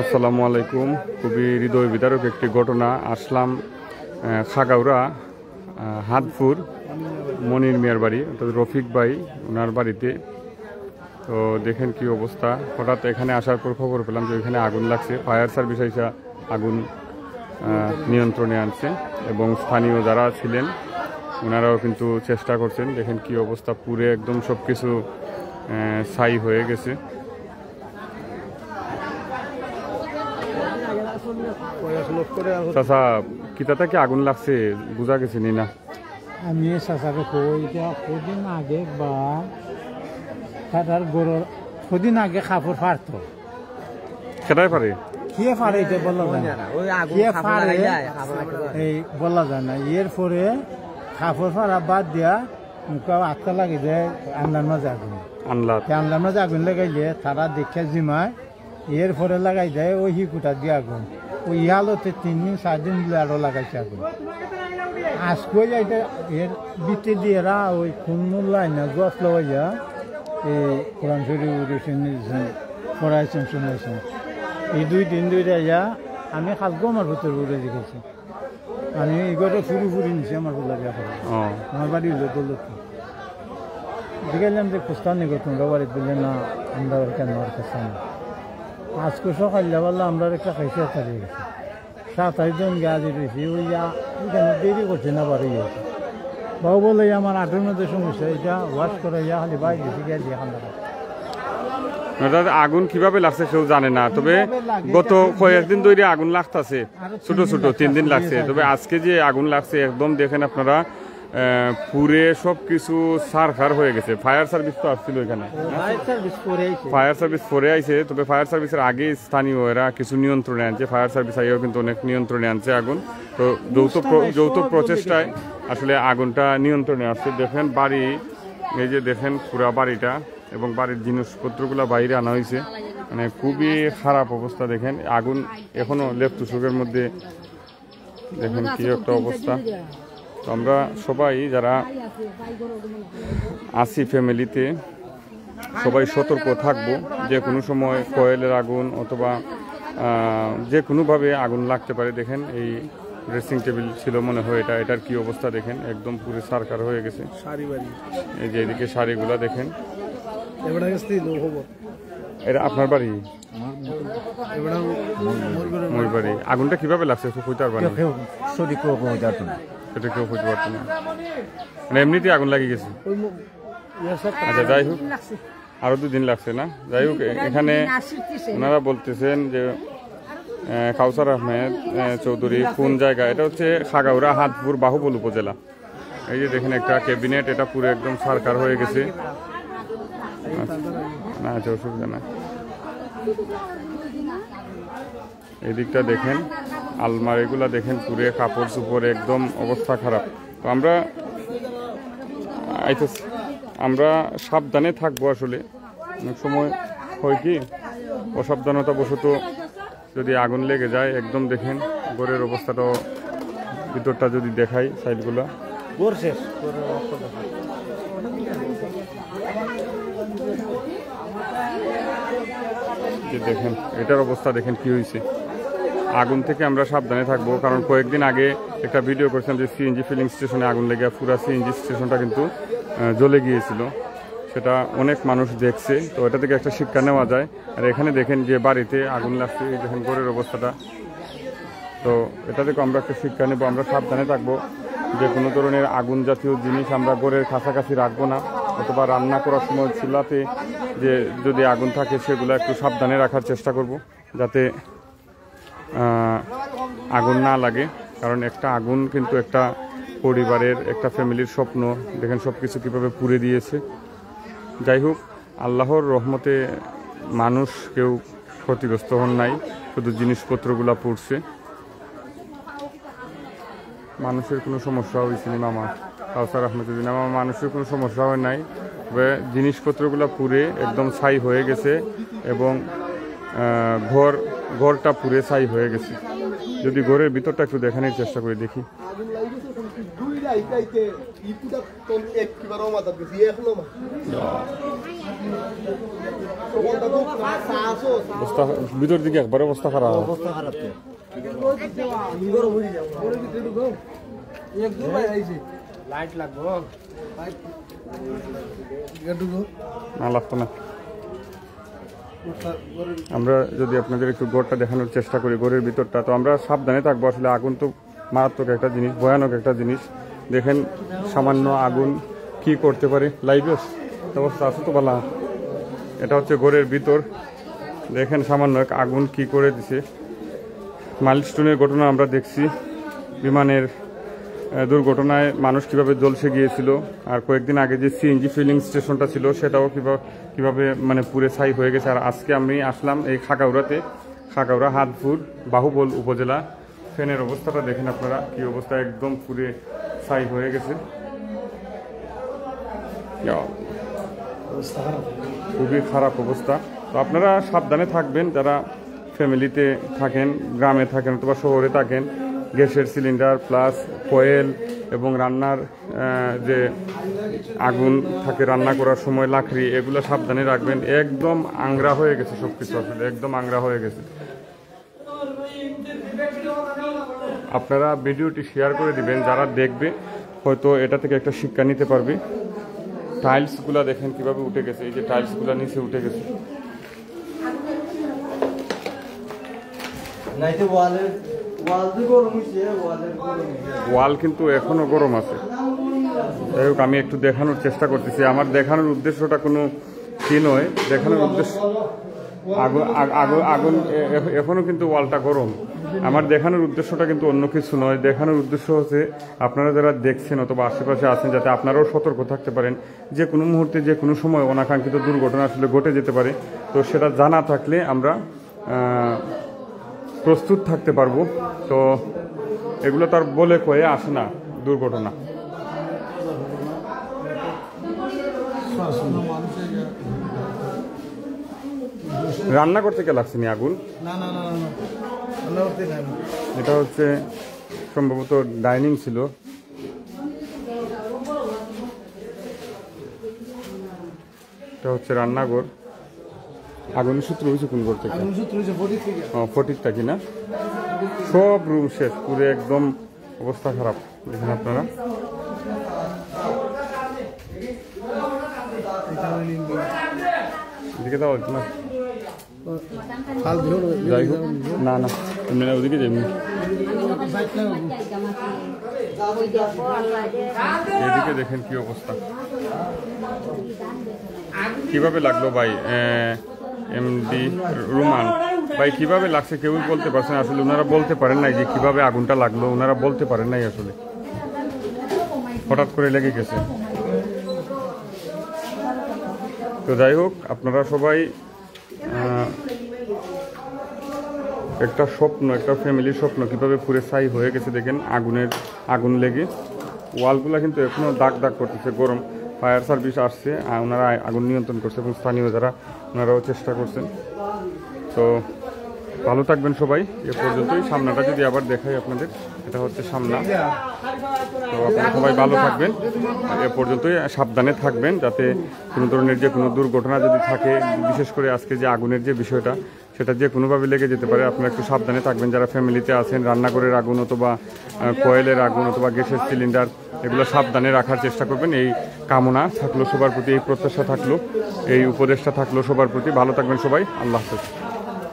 আসসালামু আলাইকুম। খুবই হৃদয় বিদারক একটি ঘটনা। আসলাম খাগাউড়া হাতপুর মনির মিয়ার বাড়ি, অর্থাৎ রফিক ভাই ওনার বাড়িতে। তো দেখেন কি অবস্থা। হঠাৎ এখানে আসার পর খবর পেলাম যে এখানে আগুন লাগছে। ফায়ার সার্ভিস এসে আগুন নিয়ন্ত্রণে আনছে এবং স্থানীয় যারা ছিলেন ওনারাও কিন্তু চেষ্টা করছেন। দেখেন কি অবস্থা, পুরে একদম সব কিছু ছাই হয়ে গেছে। চাচা কিতাতে কি আগুন লাগছে বুঝা গেছে নি না? আমি চাচাকে কই কদিন আগে বা তার গরুর কদিন আগে কাপড় ফাড়তো। সেটাই পারে কে ফাড়ে এটা বলা যায় না, কে ফাড়ে এই বলা যায় না। এর পরে কাপড় ফাড়া বাদ দিয়া মুখা আটকা লাগে যায় আনলার মাঝে আগুন। আনলার মাঝে আগুন লাগাইলে তারা দেখে জিমায়, এর পরে লাগাই দেয় ওই হিকুটা দিয়ে আগুন। ওই ইয়ালোতে 3 দিন 4 দিন দিলে আরো লাগাইছে আগুন। আজকে যাইতে এর বিতে দিয়ে ওই খুন লাইন না গছ লাগাইয়া এই কোরআন শরীফ উড়েছেন পড়াইছেন শুনেছেন। এই 2 দিন ধরে যা আমি খালকো আমার ভিতরে উড়ে দেখেছি। আমি এগুলো ফুরি নিছি আমার বলা বিয়া করে। আমার বাড়ি হলো দৌলতপুর। দেখলাম যে খুস্তান নিগো তোমরা বাড়িতে বললে না, আমরা কেন আর খুস্তান। আজকে সকালে বললাম আমরা একটা খাইছে তারিয়ে গেছে 27 জন গাড়ি রয়েছে। ওই এখানে দেরি করছে না বাড়ি গেছে। বাবু বলে আমার 8-এর মধ্যে সমস্যা, এটা ওয়াশ করে খালি বাইরে গেছে গিয়ে দিয়ে খান্ডা। আগুন কিভাবে লাগছে কেউ জানে না, তবে গত কয়েকদিন ধরে আগুন লাগতেছে, ছোট ছোট 3 দিন লাগছে। তবে আজকে যে আগুন লাগছে একদম দেখেন আপনারা পুরে সবকিছু সারখার হয়ে গেছে। ফায়ার সার্ভিস তো আসছিল এখানে, ফায়ার সার্ভিস পরে আইছে। তবে ফায়ার সার্ভিসের আগে স্থানীয় এরা কিছু নিয়ন্ত্রণে আনছে। ফায়ার সার্ভিস আইও কিন্তু অনেক নিয়ন্ত্রণে আনছে আগুন। তো যৌথ প্রচেষ্টায় আসলে আগুনটা নিয়ন্ত্রণে আসছে। দেখেন বাড়ি, এই যে দেখেন পুরা বাড়িটা এবং বাড়ির জিনিসপত্রগুলো বাইরে আনা হয়েছে। মানে খুবই খারাপ অবস্থা। দেখেন আগুন এখনো লেফটুসুকের মধ্যে, দেখেন কি একটা অবস্থা। তো আমরা সবাই যারা আছি ফ্যামিলিতে সবাই সতর্ক থাকবো। যে কোনো সময় কয়েলের আগুন অথবা যে কোনোভাবে আগুন লাগতে পারে। দেখেন এই ড্রেসিং টেবিল ছিল মনে হয় এটার কি অবস্থা দেখেন, একদম পুরো সারকার হয়ে গেছে। এই যে এদিকে শাড়িগুলা দেখেন। এটা আপনার বাড়ি? মোর বাড়ি। আগুনটা কিভাবে লাগছে কইতে পারবেন? সেটা কেউ বুঝতে পারতো না, মানে এমনিতেই আগুন লাগিয়ে গেছে। আচ্ছা যাই হোক, আরো 2 দিন লাগছে না? যাই হোক, এখানে ওনারা বলতেছেন যে কাউসার আহমেদ চৌধুরী কোন জায়গা, এটা হচ্ছে খাগাউড়া হাতপুর বাহুবল উপজেলা। এই যে দেখেন একটা ক্যাবিনেট, এটা পুরো একদম সারকার হয়ে গেছে। না আচ্ছা, অসুবিধা না। এই দিকটা দেখেন, আলমারিগুলা দেখেন পুরে কাপড় চোপড় একদম অবস্থা খারাপ। তো আমরা সাবধানে থাকবো। আসলে অনেক সময় হয় কি অসাবধানতা বশত যদি আগুন লেগে যায়, একদম দেখেন ঘরের অবস্থাটাও, ভিতরটা যদি দেখাই সাইডগুলা দেখেন, এটার অবস্থা দেখেন কি হয়েছে। আগুন থেকে আমরা সাবধানে থাকবো, কারণ কয়েকদিন আগে একটা ভিডিও করেছিলাম যে সিএনজি ফিলিং স্টেশনে আগুন লেগে পুরো সিএনজি স্টেশনটা কিন্তু জ্বলে গিয়েছিল। সেটা অনেক মানুষ দেখছে। তো এটা থেকে একটা শিক্ষা নেওয়া যায়। আর এখানে দেখেন যে বাড়িতে আগুন লাগছে, এই দেখেন ঘরের অবস্থাটা। তো এটা থেকে আমরা একটা শিক্ষা নেব, আমরা সাবধানে থাকবো। যে কোনো ধরনের আগুন জাতীয় জিনিস আমরা ঘরের কাছাকাছি রাখবো না, অথবা রান্না করার সময় চুলাতে যে যদি আগুন থাকে সেগুলো একটু সাবধানে রাখার চেষ্টা করব, যাতে আগুন না লাগে। কারণ একটা আগুন কিন্তু একটা পরিবারের, একটা ফ্যামিলির স্বপ্ন। দেখেন সব কিছু কীভাবে পুড়ে দিয়েছে। যাই হোক, আল্লাহর রহমতে মানুষ কেউ ক্ষতিগ্রস্ত হন নাই, শুধু জিনিসপত্রগুলো পুড়ছে। মানুষের কোনো সমস্যা হয়েছে না মামা কাউসার আহমেদুদ্দিন, আমার মানুষের কোনো সমস্যা হয় নাই। তবে জিনিসপত্রগুলো পুড়ে একদম ছাই হয়ে গেছে এবং ঘরটা পুড়ে ছাই হয়ে গেছে। যদি ঘরের ভিতরটা একটু দেখানোর চেষ্টা করে দেখি। অবস্থা ভিতর দিকে একবার অবস্থা খারাপ। লাইট লাগবো না, লাগতো না। আমরা যদি আপনাদের একটু গড়টা দেখানোর চেষ্টা করি, গড়ের ভিতরটা, তো আমরা সাবধানে থাকবো। আসলে আগুন তো মারাত্মক একটা জিনিস, ভয়ানক একটা জিনিস। দেখেন সামান্য আগুন কি করতে পারে। লাইভে অবস্থা আছে তো বলা। এটা হচ্ছে গড়ের ভিতর, দেখেন সামান্য এক আগুন কি করে দিছে। মাইলস্টোনের ঘটনা আমরা দেখছি, বিমানের দুর্ঘটনায় মানুষ কিভাবে জ্বলসে গিয়েছিল, আর কয়েকদিন আগে যে সিএনজি ফিলিং স্টেশনটা ছিল সেটাও কিভাবে মানে পুরে ছাই হয়ে গেছে। আর আজকে আমি আসলাম এই খাগাউড়াতে, খাগাউড়া হাতপুর বাহুবল উপজেলা। ফ্যানের অবস্থাটা দেখেন আপনারা কি অবস্থা, একদম পুরে ছাই হয়ে গেছে। খুবই খারাপ অবস্থা। তো আপনারা সাবধানে থাকবেন, যারা ফ্যামিলিতে থাকেন, গ্রামে থাকেন অথবা শহরে থাকেন। গ্যাসের সিলিন্ডার প্লাস কয়েল এবং রান্নার যে আগুন থাকে রান্না করার সময়, লাকড়ি, এগুলো সাবধানে রাখবেন। একদম আংরা হয়ে গেছে সব কিছু, আসলে একদম আংরা হয়ে গেছে। আপনারা ভিডিওটি শেয়ার করে দিবেন, যারা দেখবে হয়তো এটা থেকে একটা শিক্ষা নিতে পারবে। টাইলসগুলা দেখেন কিভাবে উঠে গেছে, এই যে টাইলসগুলা নিচে উঠে গেছে। ওয়াল কিন্তু এখনো গরম আছে। যাই হোক, আমি একটু দেখানোর চেষ্টা করতেছি। আমার দেখানোর উদ্দেশ্যটা কোনো কি নয়, দেখানোর উদ্দেশ্য আগুন এখনো কিন্তু ওয়ালটা গরম। আমার দেখানোর উদ্দেশ্যটা কিন্তু অন্য কিছু নয়। দেখানোর উদ্দেশ্য হচ্ছে আপনারা যারা দেখছেন অথবা আশেপাশে আছেন, যাতে আপনারাও সতর্ক থাকতে পারেন। যে কোনো মুহূর্তে যে কোনো সময় অনাকাঙ্ক্ষিত দুর্ঘটনা আসলে ঘটে যেতে পারে। তো সেটা জানা থাকলে আমরা প্রস্তুত থাকতে পারবো। তো এগুলো তার বলে কয়ে আসে না দুর্ঘটনা। রান্না করতে কে লাগছে নি আগুন? এটা হচ্ছে সম্ভবত ডাইনিং ছিল। এটা হচ্ছে রান্নাঘর। আগুনের সূত্র হয়েছে কোন ঘর থেকে? ফটিক থাকি না, সব রুম শেষ, পুরো একদম অবস্থা খারাপ। দেখেন আপনারা, এদিকে যাওয়া হচ্ছে না। যাই হোক, না না এমনি না, ওদিকে যাই। এদিকে দেখেন কি অবস্থা, কিভাবে লাগলো ভাই? এমডি রুমান ভাই, কিভাবে লাগছে কেউই বলতে পারছে না। আসলে ওনারা বলতে পারেন নাই যে কিভাবে আগুনটা লাগলো, ওনারা বলতে পারেন নাই। আসলে হঠাৎ করে লেগে গেছে। তো যাই হোক, আপনারা সবাই একটা স্বপ্ন, একটা ফ্যামিলির স্বপ্ন কিভাবে পুরে ছাই হয়ে গেছে দেখেন আগুন লেগে। ওয়ালগুলা কিন্তু এখনও দাগ দাগ করতেছে, গরম। ফায়ার সার্ভিস আসছে, ওনারা আগুন নিয়ন্ত্রণ করছে এবং স্থানীয় যারা ওনারাও চেষ্টা করছেন। তো ভালো থাকবেন সবাই। এ পর্যন্তই। সামনাটা যদি আবার দেখাই আপনাদের, এটা হচ্ছে সামনা। তো আপনারা সবাই ভালো থাকবেন, এ পর্যন্তই। সাবধানে থাকবেন, যাতে কোনো ধরনের যে কোনো দুর্ঘটনা যদি থাকে, বিশেষ করে আজকে যে আগুনের যে বিষয়টা, সেটা যে কোনোভাবে লেগে যেতে পারে। আপনারা একটু সাবধানে থাকবেন, যারা ফ্যামিলিতে আছেন। রান্নাঘরের আগুন অথবা কয়েলের আগুন অথবা গ্যাসের সিলিন্ডার, এগুলো সাবধানে রাখার চেষ্টা করবেন। এই কামনা থাকলো সবার প্রতি, এই প্রত্যাশা থাকলো, এই উপদেশটা থাকলো সবার প্রতি। ভালো থাকবেন সবাই। আল্লাহ হাফেজ।